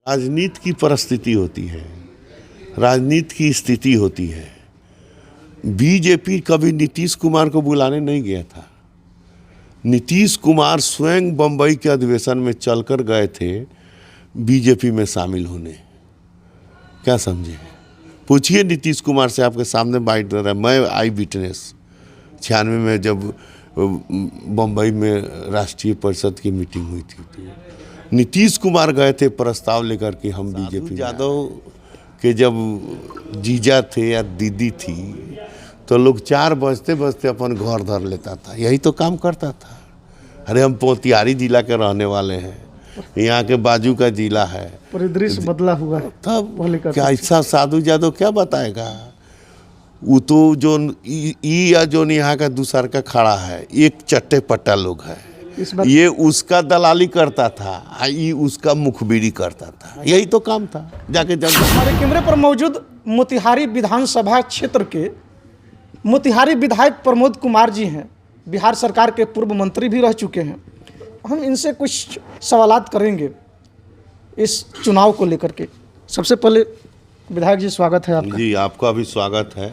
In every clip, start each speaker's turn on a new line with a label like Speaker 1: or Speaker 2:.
Speaker 1: राजनीति की परिस्थिति होती है, राजनीति की स्थिति होती है। बीजेपी कभी नीतीश कुमार को बुलाने नहीं गया था। नीतीश कुमार स्वयं बंबई के अधिवेशन में चलकर गए थे बीजेपी में शामिल होने। क्या समझे? पूछिए नीतीश कुमार से, आपके सामने बाइट दे रहा है। मैं आई विटनेस 96 में जब बंबई में राष्ट्रीय परिषद की मीटिंग हुई थी, नीतीश कुमार गए थे प्रस्ताव लेकर कि हम बीजेपी। यादव के जब जीजा थे या दीदी थी तो लोग 4 बजते बजते अपन घर धर लेता था। यही तो काम करता था। अरे हम पोतियारी जिला के रहने वाले हैं, यहाँ के बाजू का जिला है।
Speaker 2: परिदृश्य बदला हुआ है
Speaker 1: तब क्या ऐसा साधु यादव क्या बताएगा? वो तो जो या जो यहाँ का दूसरा का खड़ा है, एक चट्टे पट्टा लोग है। ये उसका दलाली करता था, ये उसका मुखबिरी करता था। यही तो काम था। जाके जब
Speaker 2: हमारे कैमरे पर मौजूद मोतिहारी विधानसभा क्षेत्र के मोतिहारी विधायक प्रमोद कुमार जी हैं। बिहार सरकार के पूर्व मंत्री भी रह चुके हैं। हम इनसे कुछ सवालात करेंगे इस चुनाव को लेकर के। सबसे पहले विधायक जी, स्वागत है आपका।
Speaker 1: जी, आपका भी स्वागत है।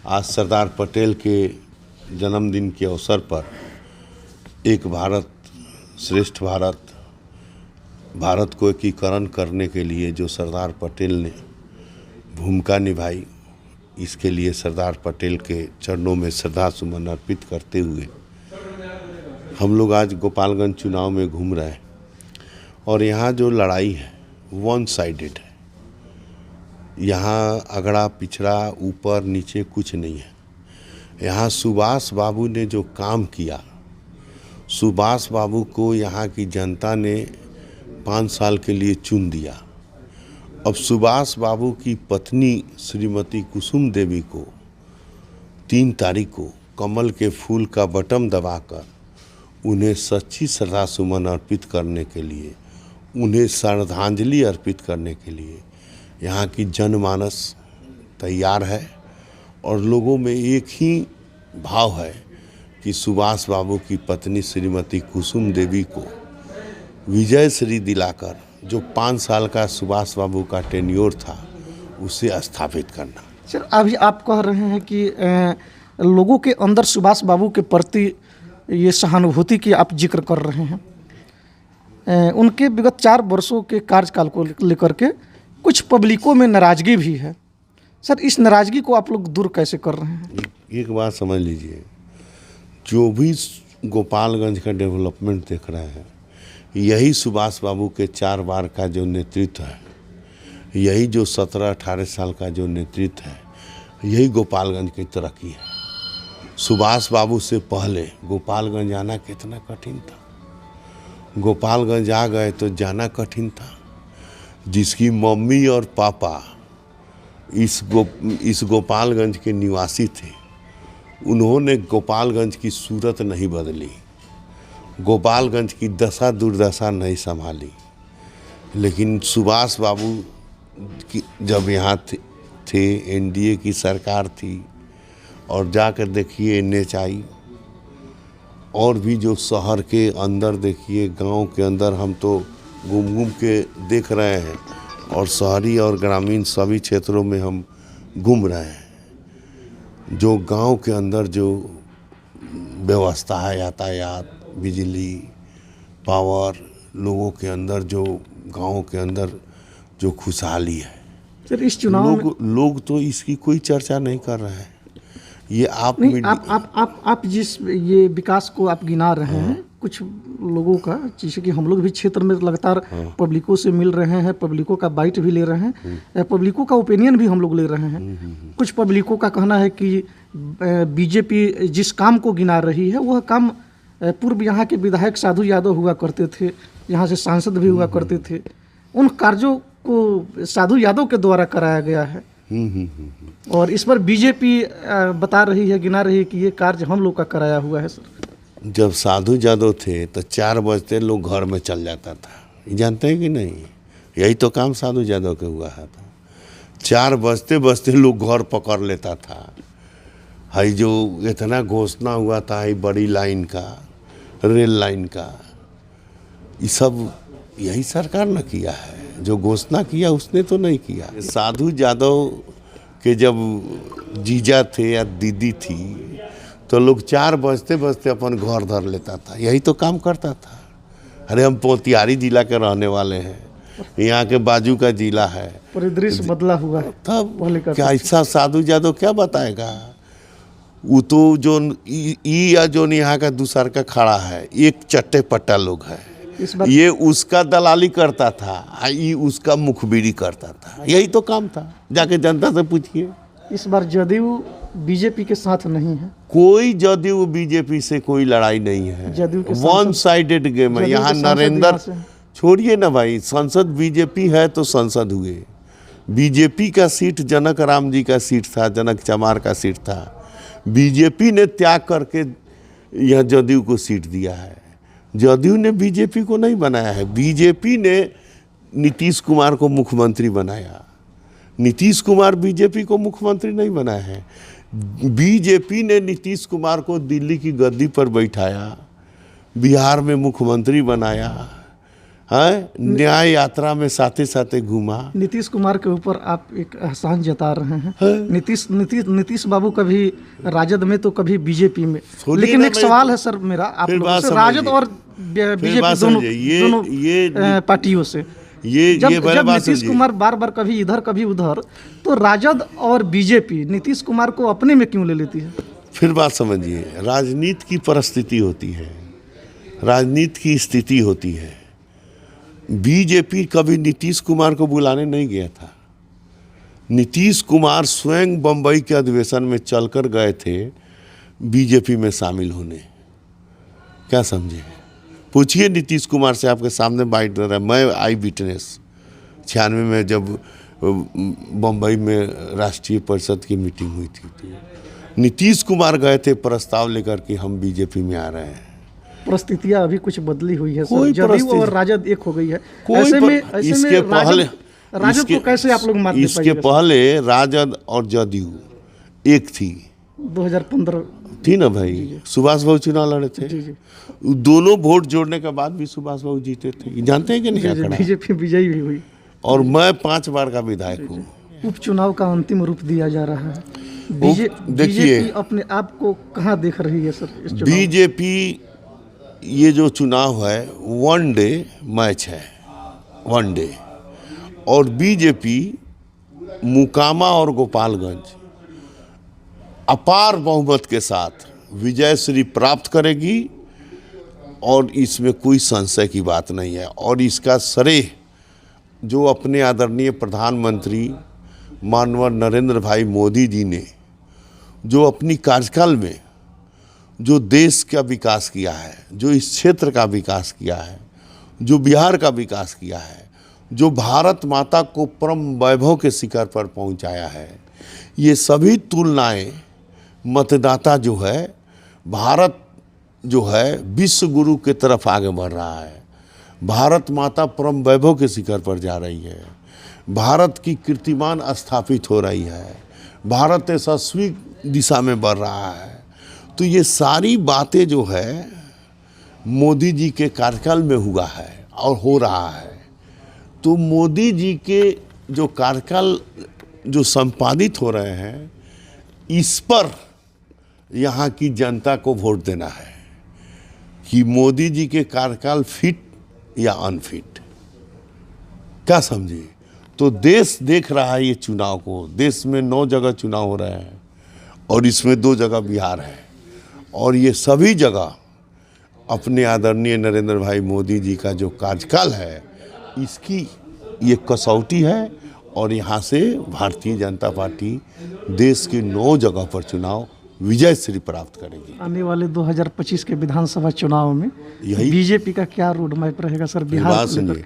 Speaker 1: आज सरदार पटेल के जन्मदिन के अवसर पर एक भारत श्रेष्ठ भारत, भारत को एकीकरण करने के लिए जो सरदार पटेल ने भूमिका निभाई, इसके लिए सरदार पटेल के चरणों में श्रद्धा सुमन अर्पित करते हुए हम लोग आज गोपालगंज चुनाव में घूम रहे हैं। और यहाँ जो लड़ाई है वन साइडेड है। यहाँ अगड़ा पिछड़ा ऊपर नीचे कुछ नहीं है। यहाँ सुभाष बाबू ने जो काम किया, सुभाष बाबू को यहाँ की जनता ने 5 साल के लिए चुन दिया। अब सुभाष बाबू की पत्नी श्रीमती कुसुम देवी को 3 तारीख को कमल के फूल का बटन दबाकर उन्हें सच्ची श्रद्धा सुमन अर्पित करने के लिए, उन्हें श्रद्धांजलि अर्पित करने के लिए यहाँ की जनमानस तैयार है। और लोगों में एक ही भाव है कि सुभाष बाबू की पत्नी श्रीमती कुसुम देवी को विजय श्री दिलाकर जो 5 साल का सुभाष बाबू का टेन्योर था उसे स्थापित करना।
Speaker 2: सर, अभी आप कह रहे हैं कि लोगों के अंदर सुभाष बाबू के प्रति ये सहानुभूति की आप जिक्र कर रहे हैं। उनके विगत 4 वर्षों के कार्यकाल को लेकर के कुछ पब्लिकों में नाराज़गी भी है। सर, इस नाराज़गी को आप लोग दूर कैसे कर रहे हैं?
Speaker 1: एक बात समझ लीजिए, जो भी गोपालगंज का डेवलपमेंट देख रहे हैं, यही सुभाष बाबू के 4 बार का जो नेतृत्व है, यही जो 17-18 साल का जो नेतृत्व है, यही गोपालगंज की तरक्की है। सुभाष बाबू से पहले गोपालगंज आना कितना कठिन था। गोपालगंज आ गए तो जाना कठिन था। जिसकी मम्मी और पापा इस गोपालगंज के निवासी थे, उन्होंने गोपालगंज की सूरत नहीं बदली, गोपालगंज की दशा दुर्दशा नहीं संभाली। लेकिन सुभाष बाबू की जब यहाँ थे एनडीए की सरकार थी, और जाकर देखिए NHI और भी जो शहर के अंदर देखिए, गांव के अंदर हम तो घूम के देख रहे हैं, और शहरी और ग्रामीण सभी क्षेत्रों में हम घूम रहे हैं। जो गांव के अंदर जो व्यवस्था है, यातायात, बिजली, पावर, लोगों के अंदर जो गांव के अंदर जो खुशहाली है,
Speaker 2: सर इस चुनाव
Speaker 1: लोग तो इसकी कोई चर्चा नहीं कर रहे हैं। ये आप
Speaker 2: नहीं, आप जिस ये विकास को आप गिना रहे हैं, कुछ लोगों का, जैसे कि हम लोग भी क्षेत्र में लगातार पब्लिकों से मिल रहे हैं, पब्लिकों का बाइट भी ले रहे हैं, पब्लिकों का ओपिनियन भी हम लोग ले रहे हैं। कुछ पब्लिकों का कहना है कि बीजेपी जिस काम को गिना रही है वह काम पूर्व यहाँ के विधायक साधु यादव हुआ करते थे, यहाँ से सांसद भी हुआ करते थे, उन कार्यों को साधु यादव के द्वारा कराया गया है। और इस पर बीजेपी बता रही है, गिना रही है कि ये कार्य हम लोग का कराया हुआ है। सर,
Speaker 1: जब साधु यादव थे तो 4 बजते लोग घर में चल जाता था, जानते हैं कि नहीं? यही तो काम साधु यादव के हुआ है था। 4 बजते बजते लोग घर पकड़ लेता था। हाई जो इतना घोषणा हुआ था, हाई बड़ी लाइन का, रेल लाइन का, ये सब यही सरकार ने किया है। जो घोषणा किया उसने तो नहीं किया। साधु यादव के जब जीजा थे या दीदी थी तो लोग 4 बजते बजते अपन घर धर लेता था, यही तो काम करता था। अरे हम पोतियारी जिला के रहने वाले हैं, यहाँ के बाजू का जिला है,
Speaker 2: परिदृश्य बदला हुआ है।
Speaker 1: तब क्या ऐसा साधु यादव क्या बताएगा। वो तो जो या जो यहाँ का दूसर का खड़ा है, एक चट्टे पट्टा लोग है, ये उसका दलाली करता था, ये उसका मुखबिरी करता था, यही तो काम था। जाके जनता से पूछिए।
Speaker 2: इस बार जदयू बीजेपी के साथ नहीं है,
Speaker 1: कोई जदयू बीजेपी से कोई लड़ाई नहीं है, वन साइडेड गेम है। यहाँ नरेंद्र छोड़िए ना भाई, संसद बीजेपी है तो संसद हुए। बीजेपी का सीट जनक राम जी का सीट था, जनक चमार का सीट था, बीजेपी ने त्याग करके यह जदयू को सीट दिया है। जदयू ने बीजेपी को नहीं बनाया है, बीजेपी ने नीतीश कुमार को मुख्यमंत्री बनाया। नीतीश कुमार बीजेपी को मुख्यमंत्री नहीं बनाया है, बीजेपी ने नीतीश कुमार को दिल्ली की गद्दी पर बैठाया, बिहार में मुख्यमंत्री बनाया है, न्याय यात्रा में साथे साथे घूमा।
Speaker 2: नीतीश कुमार के ऊपर आप एक एहसान जता रहे हैं। नीतीश बाबू कभी राजद में तो कभी बीजेपी में, लेकिन एक सवाल है सर मेरा आप लोगों से, राजद और बीजेपी दोनों पार्टियों से, जब नीतीश कुमार बार बार कभी इधर कभी उधर, तो राजद और बीजेपी नीतीश कुमार को अपने में क्यों ले लेती है?
Speaker 1: फिर बात समझिए, राजनीति की परिस्थिति होती है, राजनीति की स्थिति होती है। बीजेपी कभी नीतीश कुमार को बुलाने नहीं गया था। नीतीश कुमार स्वयं बंबई के अधिवेशन में चलकर गए थे बीजेपी में शामिल होने। क्या समझे? पूछिए नीतीश कुमार से, आपके सामने बाइट दे रहा है, मैं आई विटनेस 96 में जब बंबई में राष्ट्रीय परिषद की मीटिंग हुई थी तो नीतीश कुमार गए थे प्रस्ताव लेकर कि हम बीजेपी में आ रहे हैं।
Speaker 2: परिस्थितियां अभी कुछ बदली हुई है सर, जदयू और राजद एक हो गई है।
Speaker 1: इसके पहले
Speaker 2: राजद को कैसे आप लोग मानते?
Speaker 1: इसके पहले राजद और जदयू एक थी,
Speaker 2: 2015
Speaker 1: थी ना भाई, सुभाष बाबू चुनाव लड़े थे। दोनों वोट जोड़ने के बाद भी सुभाष बाबू जीते थे, जानते हैं कि नहीं?
Speaker 2: बीजेपी विजयी भी हुई
Speaker 1: और मैं 5 बार का विधायक हूँ।
Speaker 2: उपचुनाव का अंतिम रूप दिया जा रहा है। बीजेपी अपने आप को कहाँ देख रही है सर?
Speaker 1: बीजेपी ये जो चुनाव है वन डे मैच है, वन डे, और बीजेपी मुकामा और गोपालगंज अपार बहुमत के साथ विजय श्री प्राप्त करेगी और इसमें कोई संशय की बात नहीं है। और इसका श्रेय जो अपने आदरणीय प्रधानमंत्री माननीय नरेंद्र भाई मोदी जी ने जो अपनी कार्यकाल में जो देश का विकास किया है, जो इस क्षेत्र का विकास किया है, जो बिहार का विकास किया है, जो भारत माता को परम वैभव के शिखर पर पहुंचाया है, ये सभी तुलनाएं मतदाता जो है, भारत जो है विश्व गुरु के तरफ आगे बढ़ रहा है, भारत माता परम वैभव के शिखर पर जा रही है, भारत की कीर्तिमान स्थापित हो रही है, भारत यशस्वी दिशा में बढ़ रहा है। तो ये सारी बातें जो है मोदी जी के कार्यकाल में हुआ है और हो रहा है। तो मोदी जी के जो कार्यकाल जो संपादित हो रहे हैं, इस पर यहाँ की जनता को वोट देना है कि मोदी जी के कार्यकाल फिट या अनफिट। क्या समझिए? तो देश देख रहा है ये चुनाव को। देश में 9 जगह चुनाव हो रहे हैं और इसमें 2 जगह बिहार है, और ये सभी जगह अपने आदरणीय नरेंद्र भाई मोदी जी का जो कार्यकाल है इसकी ये कसौटी है। और यहाँ से भारतीय जनता पार्टी देश की 9 जगह पर चुनाव विजय श्री प्राप्त करेगी।
Speaker 2: आने वाले 2025 के विधानसभा चुनाव में यही बीजेपी का क्या रोड मैप रहेगा सर? बिहार
Speaker 1: सुनिए,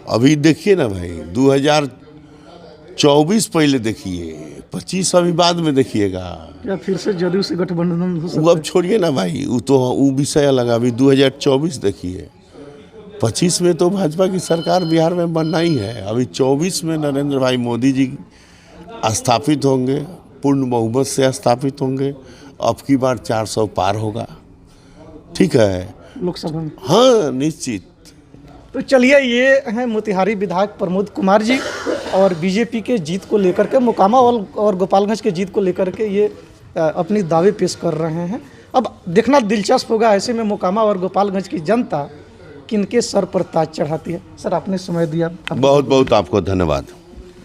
Speaker 1: अभी देखिए ना भाई, 2024 पहले देखिए, 25 अभी बाद में देखिएगा।
Speaker 2: क्या फिर से जदयू से गठबंधन हो सकता है?
Speaker 1: वो अब छोड़िए ना भाई, वो विषय अलग। अभी 2024 देखिए, 25 में तो भाजपा की सरकार बिहार में बनना ही है। अभी 24 में नरेंद्र भाई मोदी जी स्थापित होंगे, पूर्ण बहुमत से स्थापित होंगे। अब की बार 400 पार होगा, ठीक है,
Speaker 2: लोकसभा में।
Speaker 1: हाँ निश्चित।
Speaker 2: तो चलिए, ये हैं मोतिहारी विधायक प्रमोद कुमार जी, और बीजेपी के जीत को लेकर के, मोकामा और गोपालगंज के जीत को लेकर के ये अपनी दावे पेश कर रहे हैं। अब देखना दिलचस्प होगा ऐसे में मोकामा और गोपालगंज की जनता किनके सर पर ताज चढ़ाती है। सर, आपने समय दिया,
Speaker 1: बहुत बहुत आपको धन्यवाद।